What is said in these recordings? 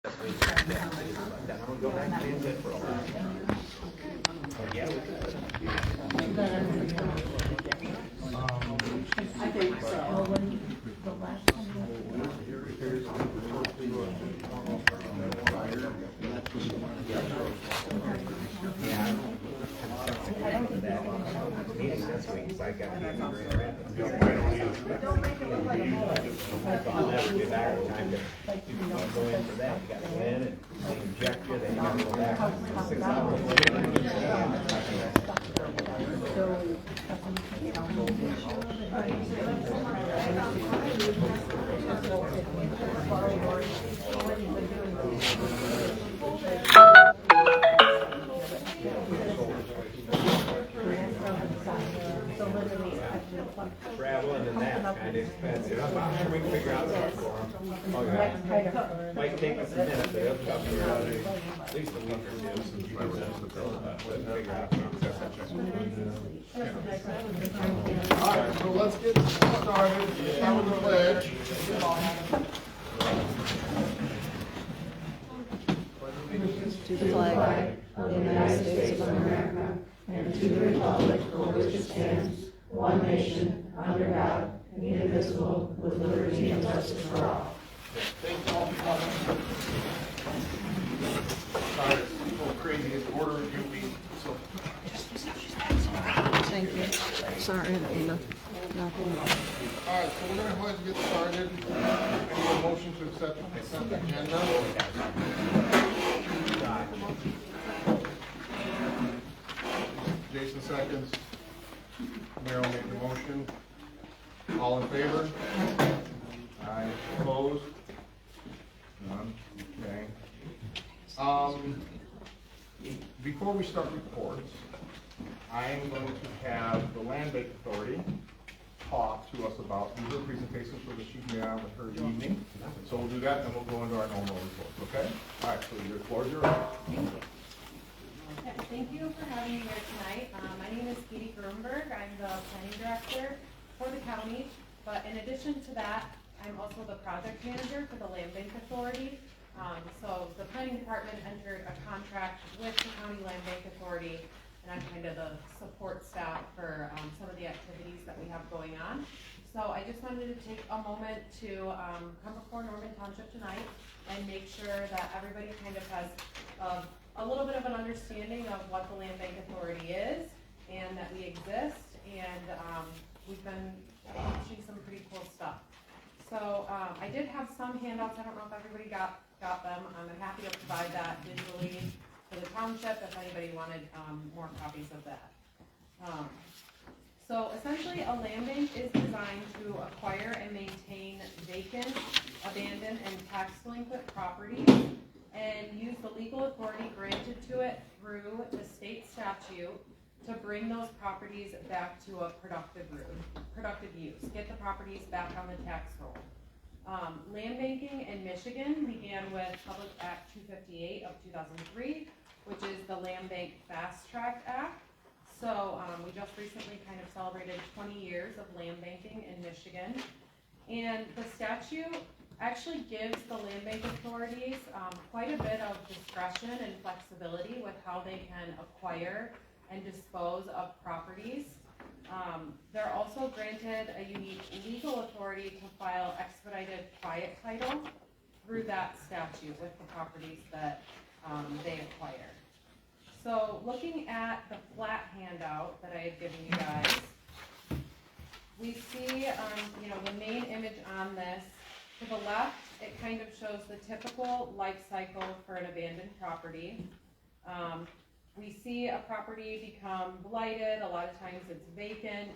I'm gonna go back to the inlet for a while. Yeah. I think so. Meeting this week, so I got to be in Grand Rapids. So I'll never be back in time to go in for that. You gotta go in and they inject you, then you gotta go back 6 hours travel, and then that's kind of expensive. I'm sure we can figure out something for them. Okay. Might take us a minute, but it'll come here at least a week or two. Figure out Alright, so let's get started. Start with the pledge. To the flag of the United States of America and to the republic for which it stands, one nation, under God, indivisible, with liberty and justice for all. Thank you all for coming. Sorry, it's a little crazy. It's order review week, so. Thank you. Sorry, I didn't mean to knock you off. Alright, so we're gonna go ahead and get started. I need a motion to accept the consent agenda. Jason seconds. Merrill made the motion. All in favor? Aye. Opposed? None. Okay. Before we start reports, I am going to have the Land Bank Authority talk to us about do her presentation for the sheet we have with her evening. So we'll do that, and then we'll go into our normal reports, okay? All right, so your floor is yours. Okay, thank you for having me here tonight. My name is Katie Grunberg. I'm the planning director for the county, but in addition to that, I'm also the project manager for the Land Bank Authority. So the planning department entered a contract with the County Land Bank Authority, and I'm kind of the support staff for some of the activities that we have going on. So I just wanted to take a moment to come before Norman Township tonight and make sure that everybody kind of has a little bit of an understanding of what the Land Bank Authority is and that we exist, and we've been teaching some pretty cool stuff. So I did have some handouts. I don't know if everybody got them. I'm happy to provide that digitally for the township if anybody wanted more copies of that. So essentially, a land bank is designed to acquire and maintain vacant, abandoned, and tax delinquent properties and use the legal authority granted to it through the state statute to bring those properties back to a productive use, get the properties back on the tax roll. Land banking in Michigan began with Public Act 258 of 2003, which is the Land Bank Fast Track Act. So we just recently kind of celebrated 20 years of land banking in Michigan. And the statute actually gives the land bank authorities quite a bit of discretion and flexibility with how they can acquire and dispose of properties. They're also granted a unique legal authority to file expedited quiet title through that statute with the properties that they acquire. So looking at the flat handout that I had given you guys, we see the main image on this. To the left, it kind of shows the typical life cycle for an abandoned property. We see a property become blighted, a lot of times it's vacant,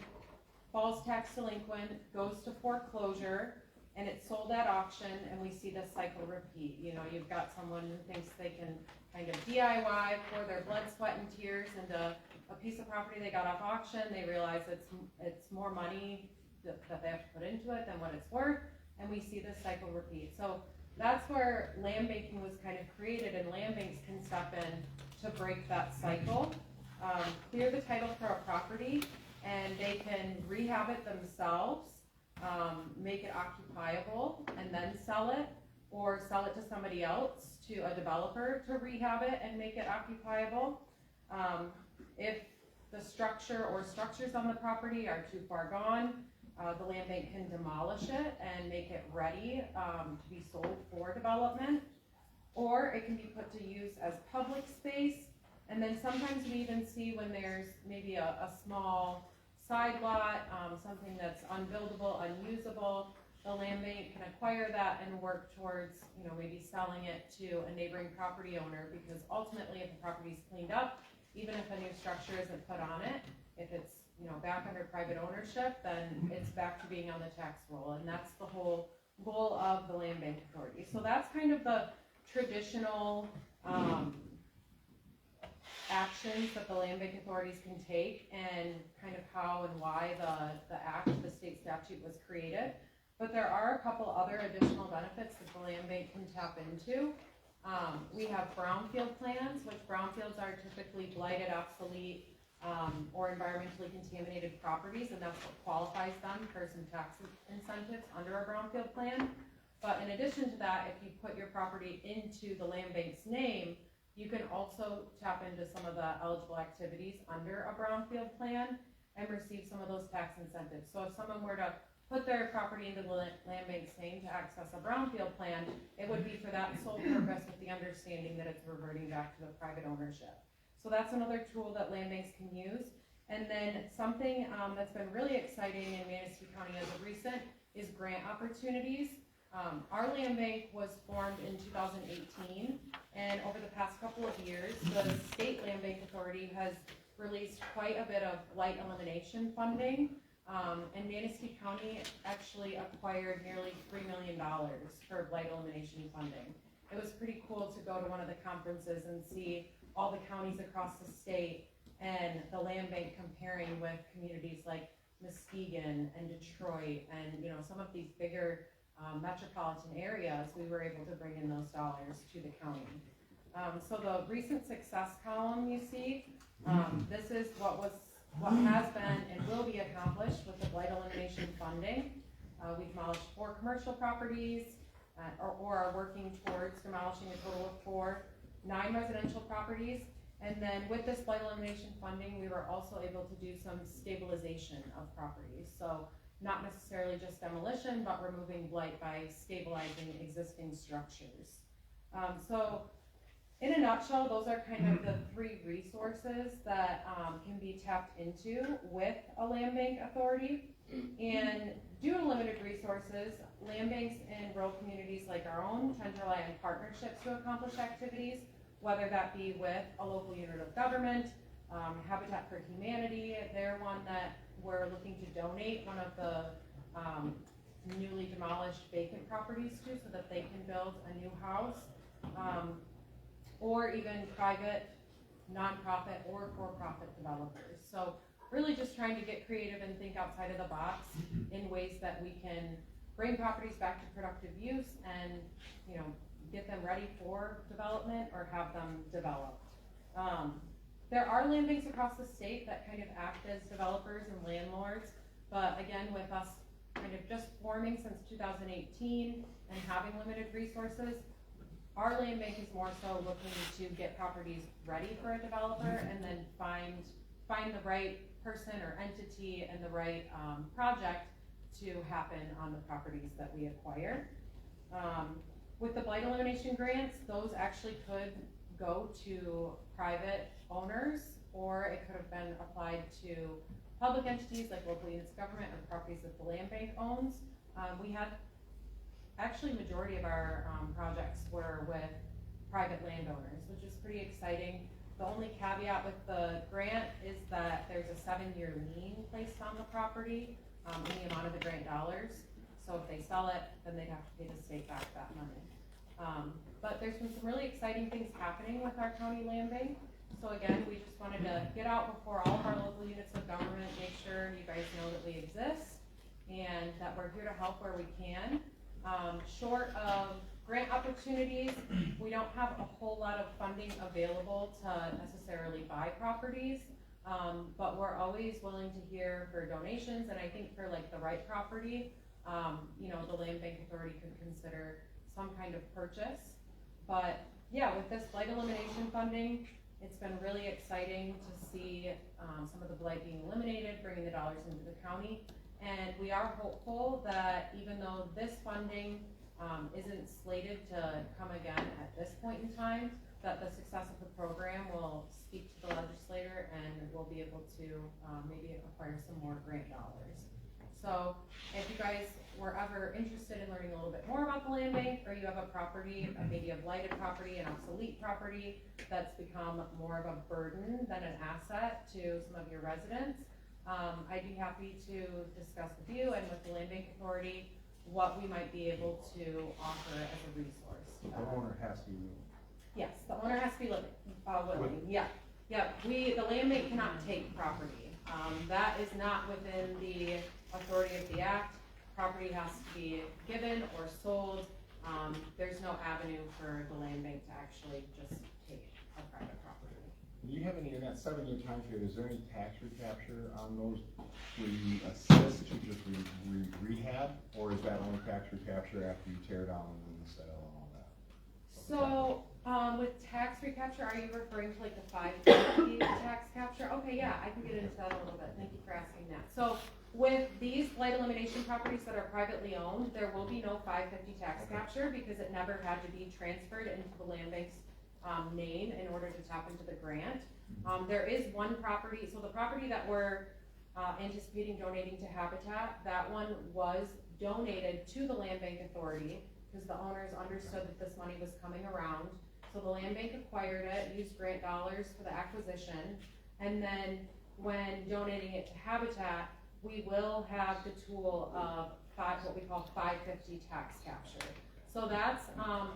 falls tax delinquent, goes to foreclosure, and it's sold at auction, and we see this cycle repeat. You've got someone who thinks they can kind of DIY, pour their blood, sweat, and tears into a piece of property they got off auction. They realize it's more money that they have to put into it than what it's worth, and we see this cycle repeat. So that's where land banking was kind of created, and land banks can step in to break that cycle, clear the title for a property, and they can rehab it themselves, make it occupiable, and then sell it, or sell it to somebody else to a developer to rehab it and make it occupiable. If the structure or structures on the property are too far gone, the land bank can demolish it and make it ready to be sold for development. Or it can be put to use as public space. And then sometimes we even see when there's maybe a small side lot, something that's unbuildable, unusable, the land bank can acquire that and work towards, maybe selling it to a neighboring property owner, because ultimately if the property's cleaned up, even if a new structure isn't put on it, if it's, back under private ownership, then it's back to being on the tax roll, and that's the whole goal of the land bank authority. So that's kind of the traditional, actions that the land bank authorities can take, and kind of how and why the state statute was created. But there are a couple other additional benefits that the land bank can tap into. We have brownfield plans, which brownfields are typically blighted, obsolete, or environmentally contaminated properties, and that's what qualifies them for some tax incentives under a brownfield plan. But in addition to that, if you put your property into the land bank's name, you can also tap into some of the eligible activities under a brownfield plan and receive some of those tax incentives. So if someone were to put their property into the land bank's name to access a brownfield plan, it would be for that sole purpose, with the understanding that it's reverting back to the private ownership. So that's another tool that land banks can use. And then something that's been really exciting in Manistee County as of recent is grant opportunities. Our land bank was formed in 2018, and over the past couple of years, the State Land Bank Authority has released quite a bit of blight elimination funding, and Manistee County actually acquired nearly $3 million for blight elimination funding. It was pretty cool to go to one of the conferences and see all the counties across the state and the land bank comparing with communities like Muskegon and Detroit and some of these bigger metropolitan areas. We were able to bring in those dollars to the county. So the recent success column you see, this is what has been and will be accomplished with the blight elimination funding. We demolished 4 commercial properties, or are working towards demolishing a total of 4, 9 residential properties. And then with this blight elimination funding, we were also able to do some stabilization of properties. So not necessarily just demolition, but removing blight by stabilizing existing structures. So in a nutshell, those are kind of the 3 resources that can be tapped into with a land bank authority. And due to limited resources, land banks in rural communities like our own tend to rely on partnerships to accomplish activities, whether that be with a local unit of government, Habitat for Humanity. They're one that we're looking to donate one of the newly demolished vacant properties to, so that they can build a new house, or even private, nonprofit, or for-profit developers. So really just trying to get creative and think outside of the box in ways that we can bring properties back to productive use and get them ready for development or have them developed. There are land banks across the state that kind of act as developers and landlords, but again, with us kind of just forming since 2018 and having limited resources, our land bank is more so looking to get properties ready for a developer and then find the right person or entity and the right project to happen on the properties that we acquire. With the blight elimination grants, those actually could go to private owners, or it could have been applied to public entities like local units of government or properties that the land bank owns. We had actually majority of our projects were with private landowners, which is pretty exciting. The only caveat with the grant is that there's a 7-year lien placed on the property in the amount of the grant dollars. So if they sell it, then they'd have to pay the state back that money. But there's been some really exciting things happening with our county land bank. So again, we just wanted to get out before all of our local units of government, make sure you guys know that we exist and that we're here to help where we can. Short of grant opportunities, we don't have a whole lot of funding available to necessarily buy properties, but we're always willing to hear for donations, and I think for like the right property, the land bank authority could consider some kind of purchase. But yeah, with this blight elimination funding, it's been really exciting to see, some of the blight being eliminated, bringing the dollars into the county. And we are hopeful that even though this funding, isn't slated to come again at this point in time, that the success of the program will speak to the legislator and we'll be able to, maybe acquire some more grant dollars. So if you guys were ever interested in learning a little bit more about the land bank, or you have a property, maybe a blighted property, an obsolete property that's become more of a burden than an asset to some of your residents, I'd be happy to discuss with you and with the Land Bank Authority what we might be able to offer as a resource. The owner has to be. Yes, the owner has to be willing, yeah. Yeah, the land bank cannot take property. That is not within the authority of the act. Property has to be given or sold. There's no avenue for the land bank to actually just take a private property. Do you have any, in that 7-year time period, is there any tax recapture on those where you assist to just rehab? Or is that only tax recapture after you tear down and sell and all that? So, with tax recapture, are you referring to like the 550 tax capture? Okay, yeah, I can get into that a little bit. Thank you for asking that. So, with these blight elimination properties that are privately owned, there will be no 550 tax capture because it never had to be transferred into the land bank's name in order to tap into the grant. There is one property, so the property that we're anticipating donating to Habitat, that one was donated to the Land Bank Authority because the owners understood that this money was coming around. So the land bank acquired it, used grant dollars for the acquisition, and then when donating it to Habitat, we will have the tool of what we call 550 tax capture. So that's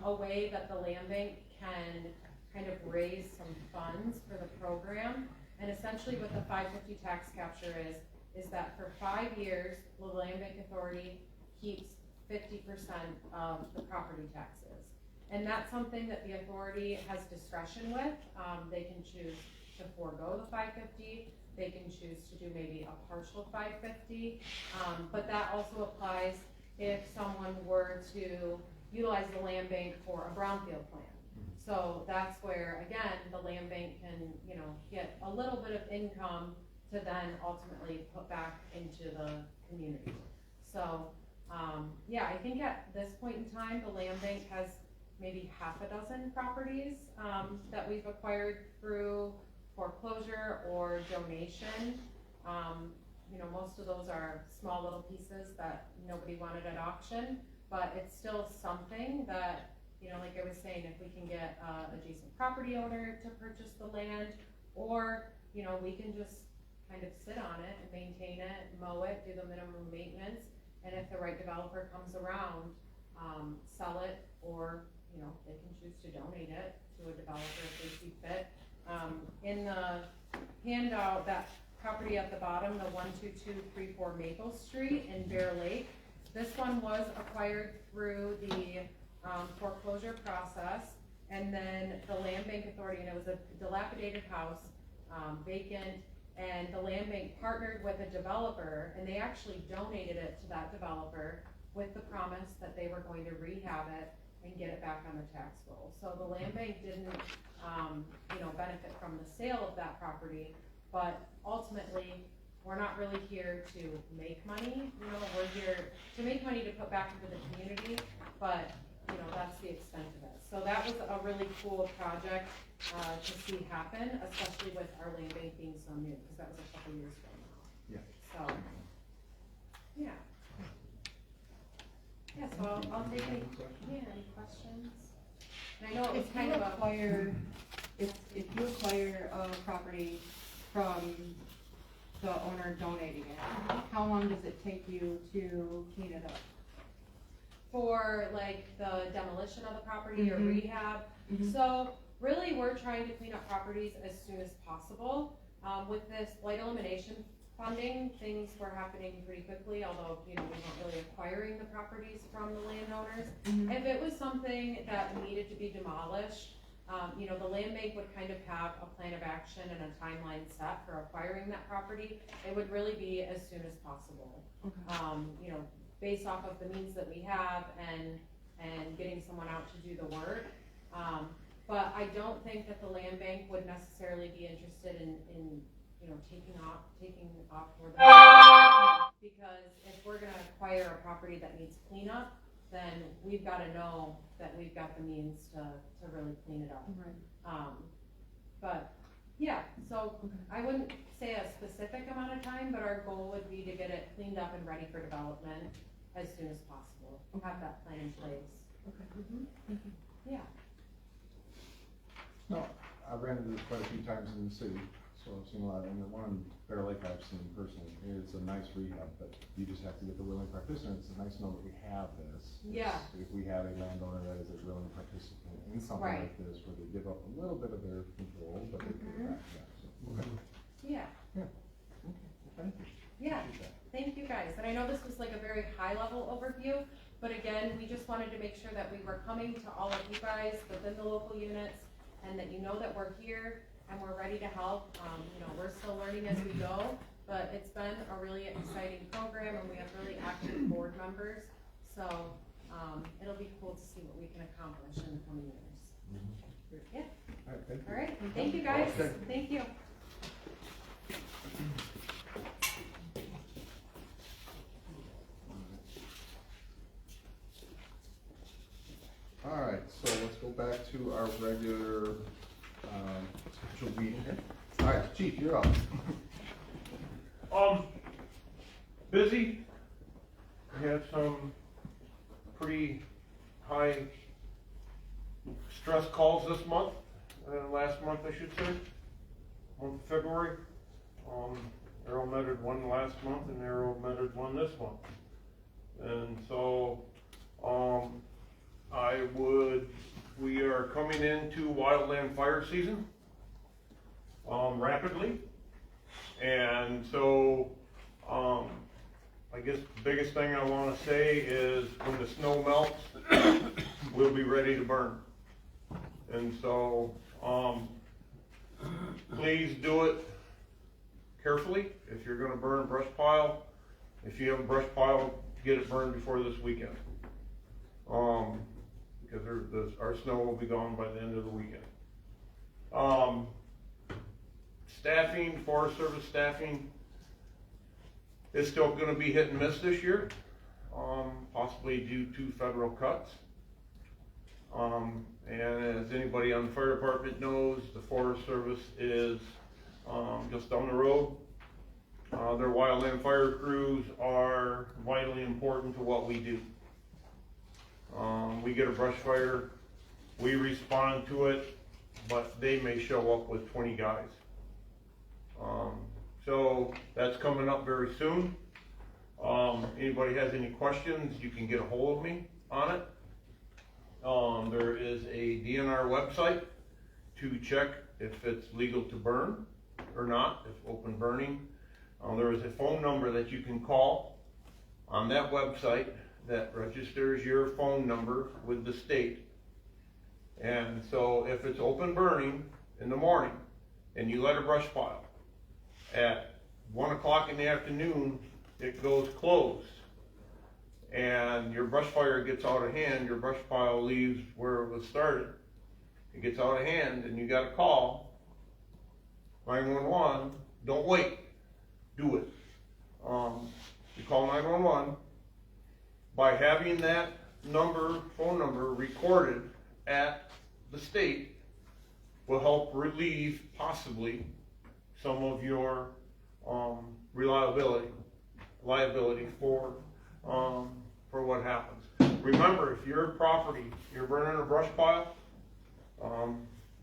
a way that the land bank can kind of raise some funds for the program. And essentially what the 550 tax capture is that for 5 years, the Land Bank Authority keeps 50% of the property taxes. And that's something that the authority has discretion with. They can choose to forego the 550. They can choose to do maybe a partial 550. But that also applies if someone were to utilize the land bank for a brownfield plan. So that's where, again, the land bank can, get a little bit of income to then ultimately put back into the community. So, yeah, I think at this point in time, the land bank has maybe half a dozen properties that we've acquired through foreclosure or donation. Most of those are small little pieces that nobody wanted at auction, but it's still something that, like I was saying, if we can get an adjacent property owner to purchase the land, or, we can just kind of sit on it and maintain it, mow it, do the minimum maintenance, and if the right developer comes around, sell it, or, they can choose to donate it to a developer if they see fit. In the handout, that property at the bottom, the 12234 Maple Street in Bear Lake, this one was acquired through the foreclosure process, and then the Land Bank Authority, and it was a dilapidated house, vacant, and the land bank partnered with a developer, and they actually donated it to that developer with the promise that they were going to rehab it and get it back on the tax roll. So the land bank didn't, benefit from the sale of that property, but ultimately, we're not really here to make money. We're here to make money to put back into the community, but that's the extent of it. So that was a really cool project to see happen, especially with our land bank being so new, because that was a couple years ago now. Yeah. So, yeah. Yeah, so I'll take any questions? And I know it was kind of if you acquire a property from the owner donating it, how long does it take you to clean it up? for like the demolition of the property or rehab. So really, we're trying to clean up properties as soon as possible. With this blight elimination funding, things were happening pretty quickly, although, we weren't really acquiring the properties from the landowners. If it was something that needed to be demolished, the land bank would kind of have a plan of action and a timeline set for acquiring that property. It would really be as soon as possible. Based off of the means that we have and getting someone out to do the work. But I don't think that the land bank would necessarily be interested in, taking off for that. Because if we're gonna acquire a property that needs cleanup, then we've gotta know that we've got the means to really clean it up. But, yeah, so I wouldn't say a specific amount of time, but our goal would be to get it cleaned up and ready for development as soon as possible. Have that plan in place. Yeah. No, I've ran into this quite a few times in the city, so I've seen a lot, and the one in Bear Lake I've seen personally, it's a nice rehab, but you just have to get the willing participant. It's nice to know that we have this. Yeah. If we have a landowner that is a willing participant in something Right. like this, where they give up a little bit of their control, but they give it back, so, okay. Yeah. Thank you. Yeah. Appreciate that. Thank you guys, and I know this was like a very high level overview, but again, we just wanted to make sure that we were coming to all of you guys within the local units, and that you know that we're here and we're ready to help. We're still learning as we go, but it's been a really exciting program, and we have really active board members, so, it'll be cool to see what we can accomplish in the coming years. Yeah, All right, thank you. all right, thank you guys, Okay. thank you. All right, so let's go back to our regular, scheduled meeting here. All right, Chief, you're up. Busy. We had some pretty high stress calls this month, last month I should say, month of February. Arrow measured one last month and Arrow measured one this month. And so, we are coming into wildland fire season, rapidly. And so, I guess the biggest thing I want to say is when the snow melts, we'll be ready to burn. And so, please do it carefully. If you're going to burn a brush pile, if you have a brush pile, get it burned before this weekend. Because our snow will be gone by the end of the weekend. Staffing, Forest Service staffing is still going to be hit and miss this year, possibly due to federal cuts. And as anybody on the fire department knows, the Forest Service is just down the road. Their wildland fire crews are vitally important to what we do. We get a brush fire, we respond to it, but they may show up with 20 guys. So that's coming up very soon. Anybody has any questions, you can get a hold of me on it. There is a DNR website to check if it's legal to burn or not, if open burning. There is a phone number that you can call on that website that registers your phone number with the state. And so if it's open burning in the morning and you let a brush pile, at 1 o'clock in the afternoon, it goes closed. And your brush fire gets out of hand, your brush pile leaves where it was started. It gets out of hand and you got a call, 911, don't wait, do it. You call 911. By having that phone number recorded at the state will help relieve possibly some of your liability for what happens. Remember, if your property, you're burning a brush pile,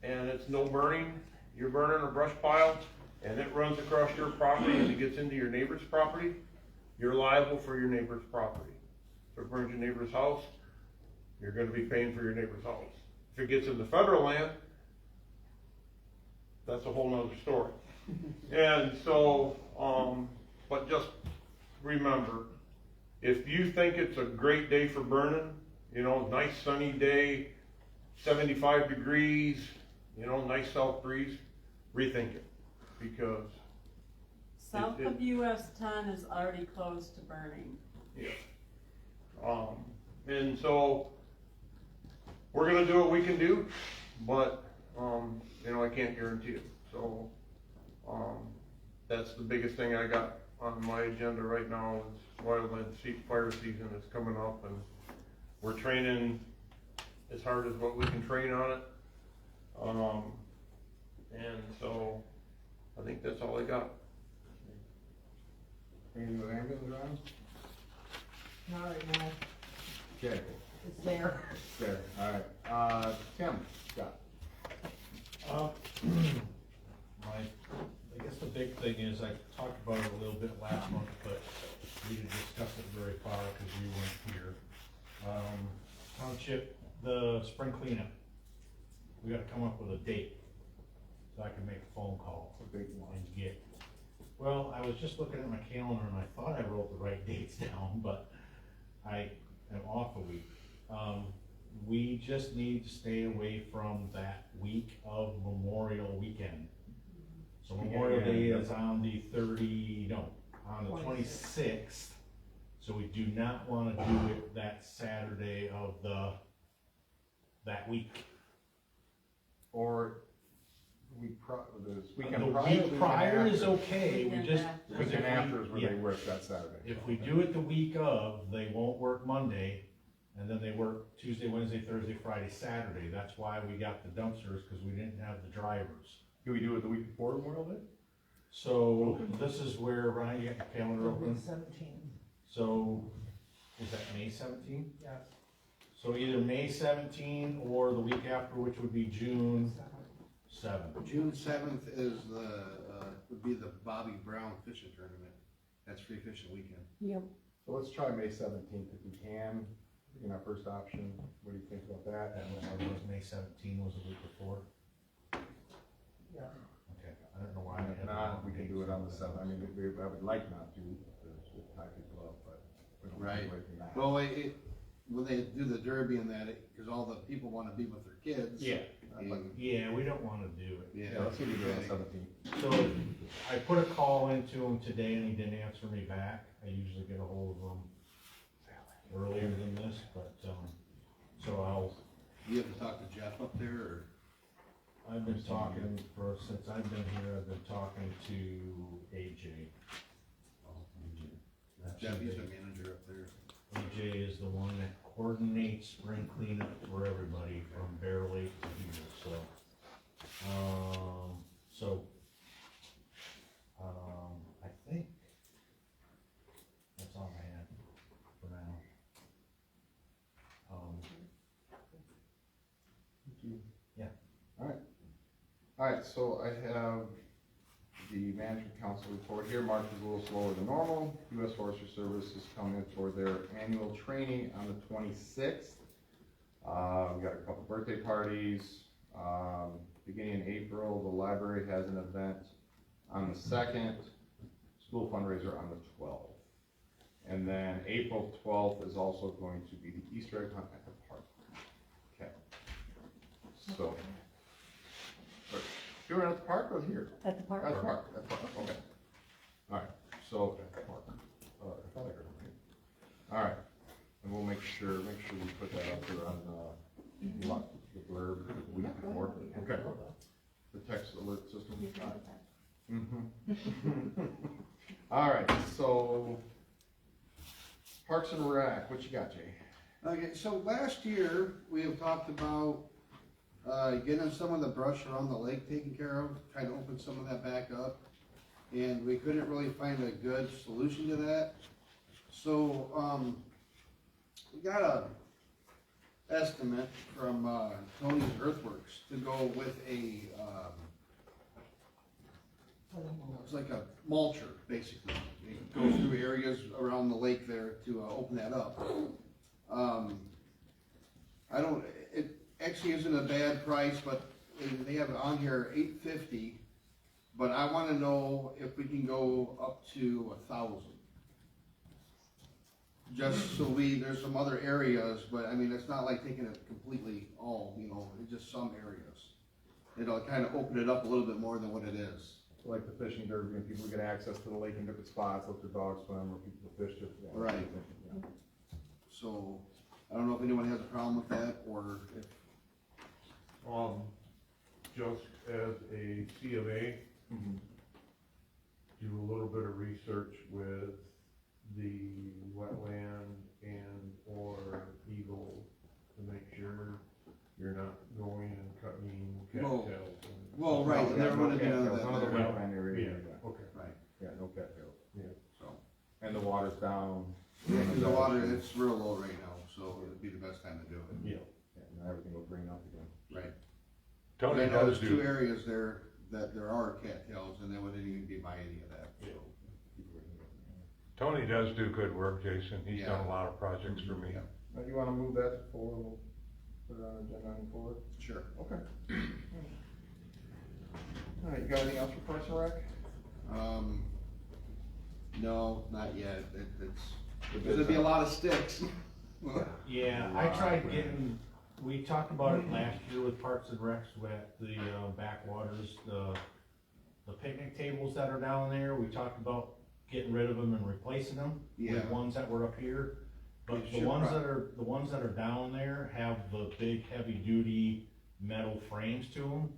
and it's no burning, you're burning a brush pile, and it runs across your property and it gets into your neighbor's property, you're liable for your neighbor's property. If it burns your neighbor's house, you're going to be paying for your neighbor's house. If it gets into federal land, that's a whole nother story. And so, but just remember, if you think it's a great day for burning, nice sunny day, 75 degrees, nice south breeze, rethink it, because South of US 10 is already closed to burning. yeah. And so we're gonna do what we can do, but you know, I can't guarantee it, so, that's the biggest thing I got on my agenda right now is wildland fire season is coming up, and we're training as hard as what we can train on it. And so, I think that's all I got. Anything with ambulance, Ron? Not right now, Okay, it's there. there, alright, Tim, Scott. I guess the big thing is, I talked about it a little bit last month, but we didn't discuss it very far because we weren't here. Township, the spring cleanup, we gotta come up with a date, so I can make a phone call and get. Well, I was just looking at my calendar and I thought I wrote the right dates down, but I am off a week. We just need to stay away from that week of Memorial Weekend. So Memorial Day is on the on the 26th, so we do not wanna do it that Saturday of that week. Or this The weekend prior. week prior is okay, we Weekend just. after. because if Weekend we- after is where yeah. they work that Saturday. If we do it the week of, they won't work Monday, and then they work Tuesday, Wednesday, Thursday, Friday, Saturday. That's why we got the dumpsters, because we didn't have the drivers. Do we do it the week before Memorial Day? So this is where, Ryan, you got your calendar open? 17. So, is that May 17? Yes. So either May 17 or the week after, which would be June 7. June 7th is would be the Bobby Brown fishing tournament. That's free fishing weekend. Yep. So let's try May 17th if we can. In our first option, what do you think about that? That was May 17 was the week before? Yeah. Okay, I don't know why. I If had not, the we can do it on the 7th. I mean, I would like not to tie people up, but we don't Right. take away from that. Well, when they do the derby and that, because all the people want to be with their kids. Yeah, and- yeah, we don't wanna do it. Yeah, let's see if we do it on the 17th. So I put a call into him today and he didn't answer me back. I usually get a hold of him earlier than this, but, so You have to talk to Jeff up there, or? I've been talking since I've been here, I've been talking to AJ. That's Jeff, who he's they- the manager up there. AJ is the one that coordinates spring cleanup for everybody from Bear Lake to here, I think that's all I had for now. Yeah. Alright, so I have the management council report here. March is a little slower than normal. U.S. Forestry Service is coming in for their annual training on the 26th. We got a couple birthday parties. Beginning in April, the library has an event on the 2nd. School fundraiser on the 12th. And then April 12th is also going to be the Easter egg hunt at the park. Okay. So. You were at the park or here? At the park. At the park, okay. Alright, so at the park. I thought I heard it. Alright, and we'll make sure we put that up there on the blurb the week before. Okay. The text alert system. Alright, so Parks and Rec, what you got, Jay? Okay, so last year, we have talked about getting some of the brush around the lake taken care of, trying to open some of that back up. And we couldn't really find a good solution to that. So, we got a estimate from Tony's Earthworks to go with a, it's like a mulcher, basically. It goes through areas around the lake there to open that up. It actually isn't a bad price, but they have it on here $850, but I wanna know if we can go up to 1,000. Just so there's some other areas, but I mean, it's not like taking it completely all, it's just some areas. It'll kinda open it up a little bit more than what it is. Like the fishing derby, and people get access to the lake in different spots, let their dogs swim, or people fish different. Right. Yeah. So, I don't know if anyone has a problem with that, or if, just as a C of A, do a little bit of research with the wetland and or Eagle to make sure you're not going and cutting Well, cattails. Well, right, and they're gonna be none of None of the that, wetland area. Yeah, okay. right, Yeah, no cattails. so. And the water's down. And the water, it's real low right now, so it'd be the best time to do it, Yeah. Yeah, and everything will green up again. right? Tony I know does there's two do, areas there that there are cattails, and they wouldn't even be by any of that, so. Tony does do good work, Jason. He's done Yeah. a lot of projects for me. Yeah. Now, you wanna move that to 4, we'll put it on agenda item 4? Sure. Okay. All right, you got anything else for Parks and Rec? No, not yet, there's gonna be a lot of sticks. Yeah, I tried getting, we talked about it last year with Parks and Recs with the backwaters, the picnic tables that are down there. We talked about getting rid of them and replacing them with Yeah. ones that were up here. But We the should ones prob- the ones that are down there have the big heavy duty metal frames to them.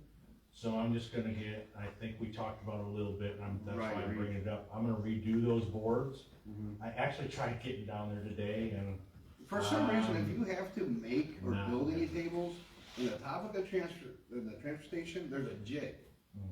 So I'm just gonna get, I think we talked about it a little bit, and that's why Right, I'm bringing it up. I'm gonna redo those boards. Mhm. I actually tried getting down there today and For some reason, if you have to make or No. build any tables, in the top of the transfer station, there's a jig. Mm.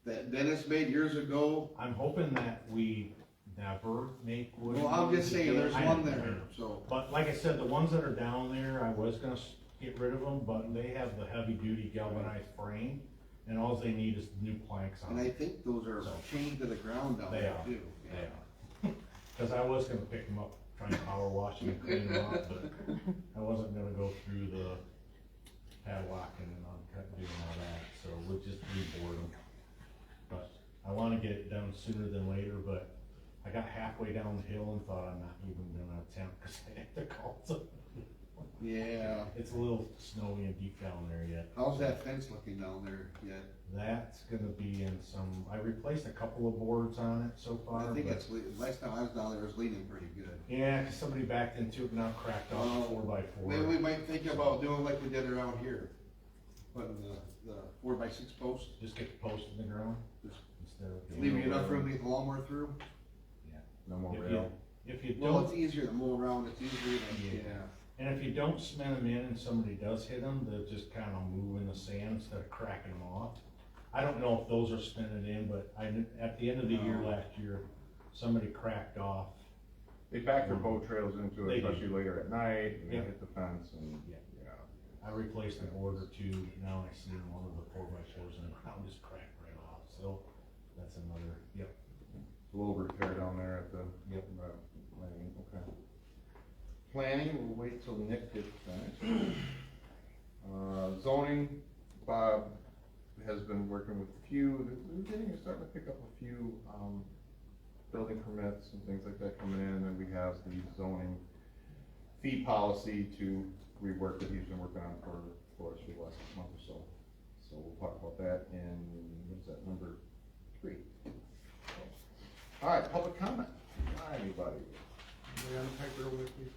That Dennis made years ago. I'm hoping that we never make wood. Well, I'm just saying, there's I one know, I there, know. so. But like I said, the ones that are down there, I was gonna get rid of them, but they have the heavy duty galvanized frame, and all they need is new planks on And I them. think those are chained to the ground down They there are. too. They are. Cause I was gonna pick them up, try and power wash them and clean them up, but I wasn't gonna go through the padlock and uncut and doing all that, so we'll just reboard them. But I wanna get it done sooner than later, but I got halfway down the hill and thought I'm not even gonna attempt, cause I have to call some. Yeah. It's a little snowy and deep down there yet. How's that fence looking down there yet? That's gonna be in some, I replaced a couple of boards on it so far, I think but- it's, last time I was down there, it was leaning pretty good. Yeah, 'cause somebody backed into it and now cracked off Oh, a 4x4. Maybe we might think about doing like we did around here. Putting the 4x6 post, Just get the post in the ground Just instead of. leaving enough room to get the lawnmower through. No more If you, rail. if you Well, it's don't, easier to mow around, it's easier to, Yeah. yeah. and if you don't cement them in and somebody does hit them, they'll just kinda move in the sand instead of cracking them off. I don't know if those are cemented in, but at the end of the year No. last year, somebody cracked off. They back their boat trails into They it, do. especially later at night, and they Yeah. hit the fence and, Yeah. yeah. I replaced a board or two, now I see one of the 4x4s in the ground just cracked right off, so that's another, yep. A little repair down there at the, Yep. lane, okay. Planning, we'll wait till Nick gets finished. Zoning, Bob has been working with a few, we're starting to pick up a few, building permits and things like that coming in, and we have the zoning fee policy to rework that he's been working on for us for the last month or so. So we'll talk about that in, what's that, number 3. All right, public comment. Anybody? Anybody on the paper over there, please?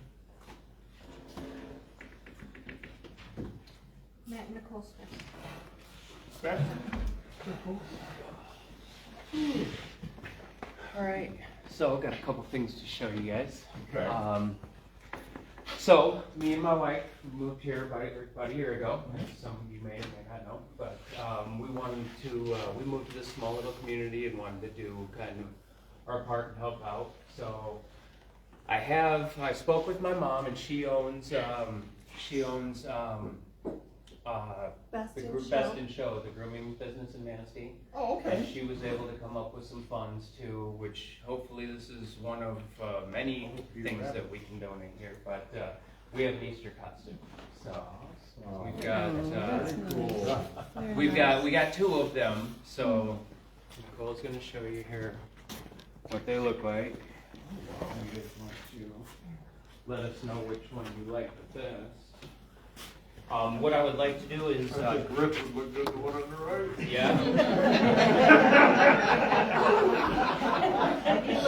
Matt Nicole Smith. Beth? Alright, so I've got a couple things to show you guys. Okay. So, me and my wife moved here about a year ago, as some of you may or may not know, but we moved to this small little community and wanted to do kind of our part and help out. So, I spoke with my mom and she owns Best the in group Show. Best in Show, the grooming business in Manistee. Oh, And she was able to come up with some funds too, which hopefully this is one of many things that we can donate here, but we have an Easter costume, so we've got, we got 2 of them, so Nicole's gonna show you here what they look like. You guys want to let us know which one you like the best. What I would like to do is, The grip would look good, the one on the right. yeah.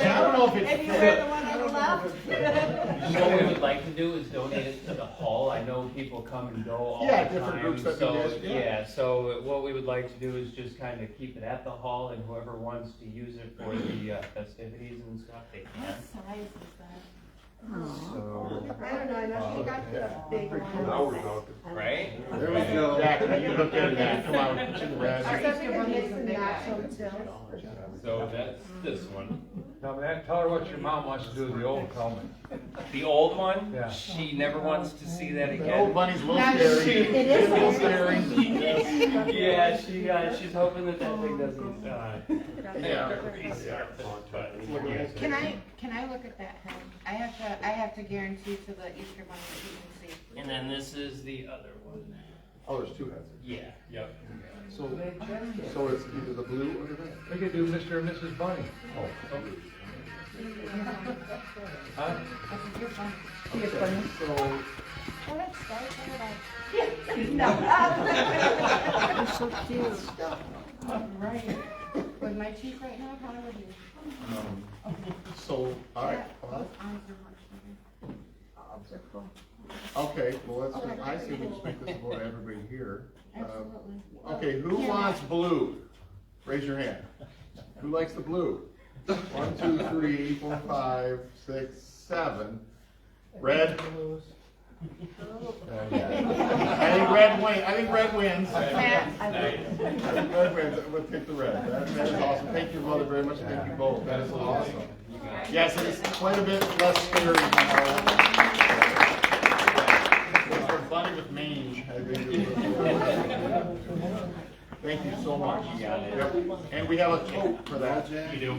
I don't know if it's And you wear the one on the left? what we would like to do is donate it to the hall. I know people come and go all the Yeah, time. different groups that do So, this, yeah. yeah, so what we would like to do is just kind of keep it at the hall, and whoever wants to use it for the festivities and stuff, they can. What size is that? So, I don't know, I know she got the big one. Now we're talking. right? There we go. Jack, you look at that, come on, put your red. Our Easter bunny is a big guy. So that's this one. Now, man, tell her what your mom wants to do with the old Coleman. The old one, Yeah. she never wants to see that The old again. bunny's a little Now, scary. it is A little scary. Yeah, she's hoping that thing doesn't, Yeah. Can I look at that head? I have to guarantee to the Easter bunny that you can see. And then this is the other one. Oh, there's two heads. Yeah, yep. So it's either the blue or the red? We could do Mr. and Mrs. Bunny. Oh. Huh? Okay, so, Oh, that's nice. They're so cute. Right. With my cheek right now, how would you? so, all right. Those arms are much bigger. Okay, well, let's, I say we just make this about everybody here. Absolutely. Okay, who wants blue? Raise your hand. Who likes the blue? 1, 2, 3, 4, 5, 6, 7. Red? I think red wins. Matt, I think red wins. We'll take the red. That is awesome. Thank you, mother, very much. Thank you both. That is awesome. Yes, it is quite a bit less scary now. For a bunny with mange, I think. Thank you so much. Yep. And we have a tote for that. You do?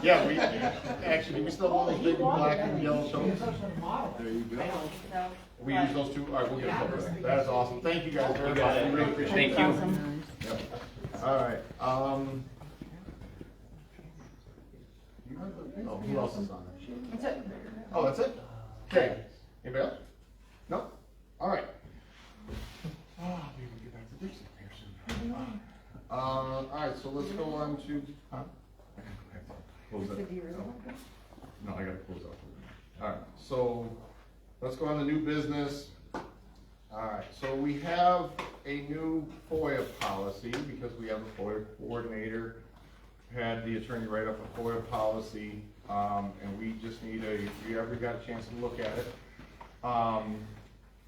Yeah, actually, we still have all those big black and yellow totes. There you go. so, We use those two. All right, we'll get a couple of that. That is awesome. Thank you guys very You much. got it. We really appreciate it. Thank you. Yep. All right. You have the- oh, who else is on there? that's it. Oh, that's it? Okay. Anybody else? No? All right. Oh, maybe we get back to Dixon here soon. All right, so let's go on to, huh? Close it. No, I gotta close out. All right, so let's go on to new business. All right, so we have a new FOIA policy because we have a FOIA coordinator. Had the attorney write up a FOIA policy, and we just need if you ever got a chance to look at it,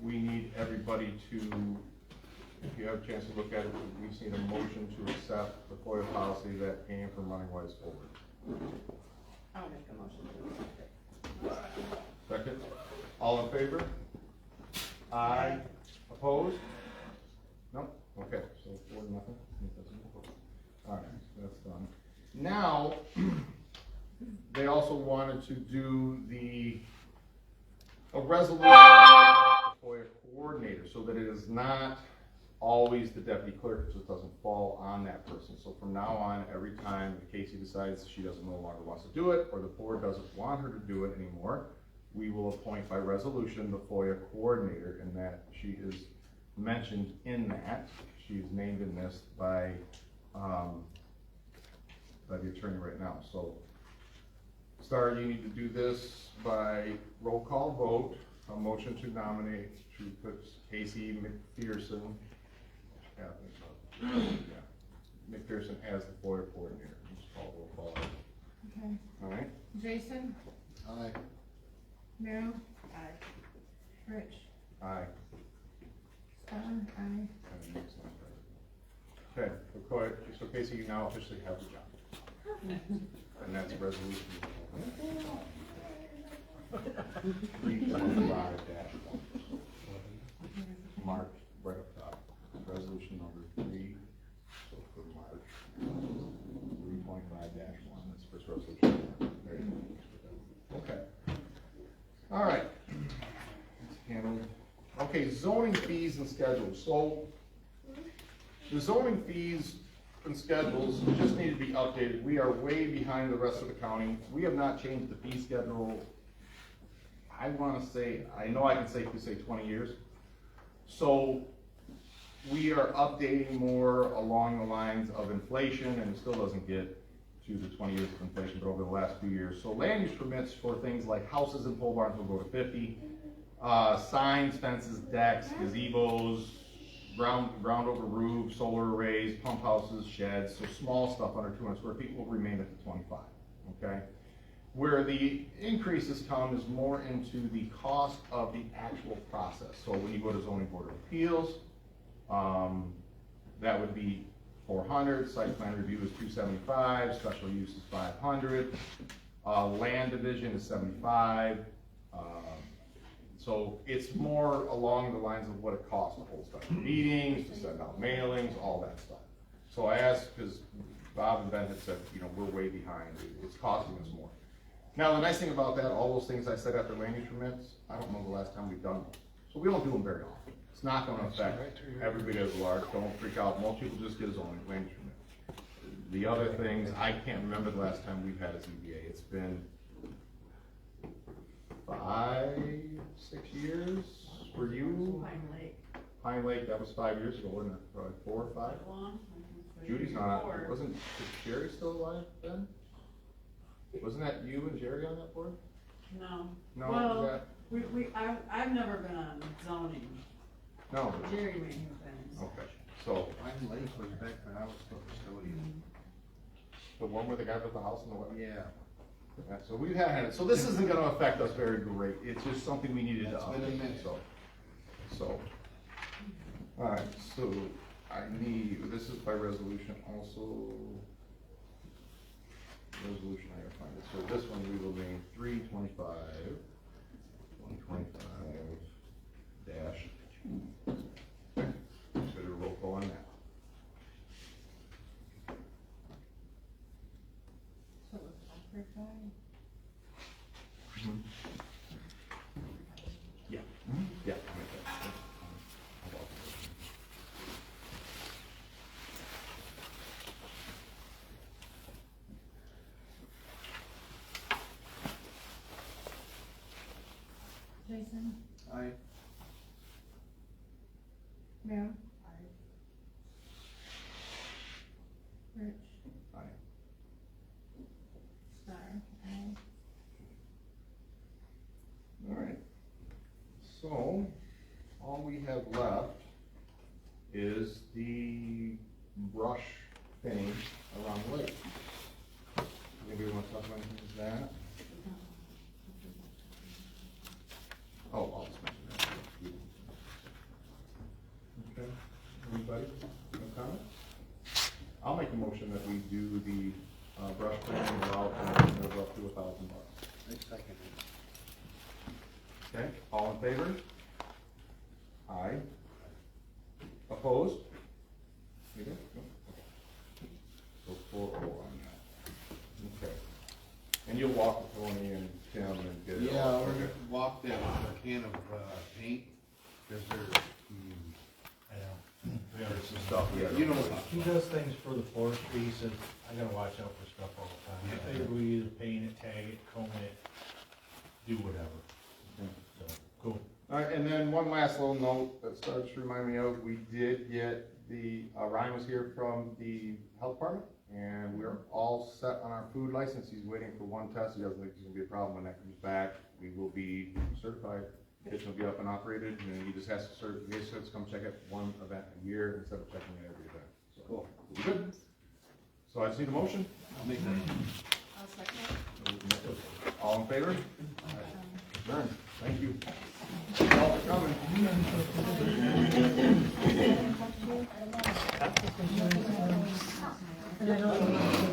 we need everybody to, if you have a chance to look at it, we just need a motion to accept the FOIA policy that came from Running Wise Forward. I'll make a motion to accept it. Second, all in favor? Aye. Opposed? No? Okay, so 4-0. All right, that's done. Now, they also wanted to do a resolution about the FOIA coordinator, so that it is not always the deputy clerk, so it doesn't fall on that person. So from now on, every time Casey decides she doesn't no longer wants to do it, or the board doesn't want her to do it anymore, we will appoint by resolution the FOIA coordinator, and that she is mentioned in that. She's named in this by the attorney right now. So, Star, you need to do this by roll call vote, a motion to nominate, to put Casey McPherson, McPherson as the FOIA coordinator. Just call roll call. Okay. All right? Jason? Aye. Meryl? Aye. Rich? Aye. Star? Aye. Okay, so Casey, you now officially have the job. And that's a resolution. 325-1. Mark, right up top. Resolution number 3, so for March. 325-1, that's the first resolution. There you go. Okay. All right. That's handled. Okay, zoning fees and schedules. So, the zoning fees and schedules just need to be updated. We are way behind the rest of the county. We have not changed the fee schedule, I want to say, I know I can safely say 20 years. So we are updating more along the lines of inflation, and it still doesn't get to the 20 years of inflation, but over the last few years. So land use permits for things like houses and pole barns will go to 50. Signs, fences, decks, gazebos, ground over roofs, solar arrays, pump houses, sheds, so small stuff under 200 square feet will remain at the 25, okay? Where the increases come is more into the cost of the actual process. So when you go to zoning board of appeals, that would be 400, site plan review is 275, special use is 500, land division is 75. So it's more along the lines of what it costs to hold special meetings, to send out mailings, all that stuff. So I asked, because Bob and Ben had said, you know, we're way behind, it's costing us more. Now, the nice thing about that, all those things I said after land use permits, I don't know the last time we've done them. So we don't do them very often. It's not gonna affect everybody as large, don't freak out, most people just get a zoning land use permit. The other things, I can't remember the last time we've had a ZBA, it's been 5, 6 years for you? Pine Lake. Pine Lake, that was 5 years ago, wasn't it? Probably 4 or 5? That long? Judy's not, 4. wasn't Jerry still alive then? Wasn't that you and Jerry on that board? No. No, Well, that, I've never been on zoning. no, Jerry may have been. okay, so, Pine Lake was back when I was still custodian. the one where the guy built the house in the wetland? Yeah. Yeah, so we've had it, so this isn't gonna affect us very great, it's just something we needed to That's been a update, minute. so. Alright, so, I need, this is by resolution also. Resolution, I gotta find it, so this one we will name 325, 125-2. Okay, consider a roll call on that. So it's Alfred Drive. Yeah. Yeah. I'll make that. Jason? I, Ma'am? Rich? Aye. Star? Aye. All right. So, all we have left is the brush thing around the lake. Anybody want to talk about anything with that? Oh, I'll just mention that. Okay, anybody, no comment? I'll make a motion that we do the brush clearing route and we're up to $1,000. I second it. Okay, all in favor? Aye. Opposed? You good? No? Okay. So 4-0 on that. Okay. And you'll walk with Tony and Tim and get it Yeah, all. we're Okay. gonna walk that with a can of, paint, cause there's, I know. We There's got some stuff we gotta. You know, He does things for the forestry, he says, I gotta watch out for stuff all the time. I figure we either paint it, tag it, comb it, do whatever. So, cool. All right, and then one last little note that starts to remind me of, we did get the, Ryan was here from the health department, and we're all set on our food license. He's waiting for one test. He doesn't think there's gonna be a problem when that comes back. We will be certified. Kitchen will be up and operated, and he just has to he says come check it one event a year instead of checking it every event. So, Cool. we'll be good. So I just need a motion. I'll make that. I'll second it. All in favor? Adjourned. Thank you. All for coming. And I don't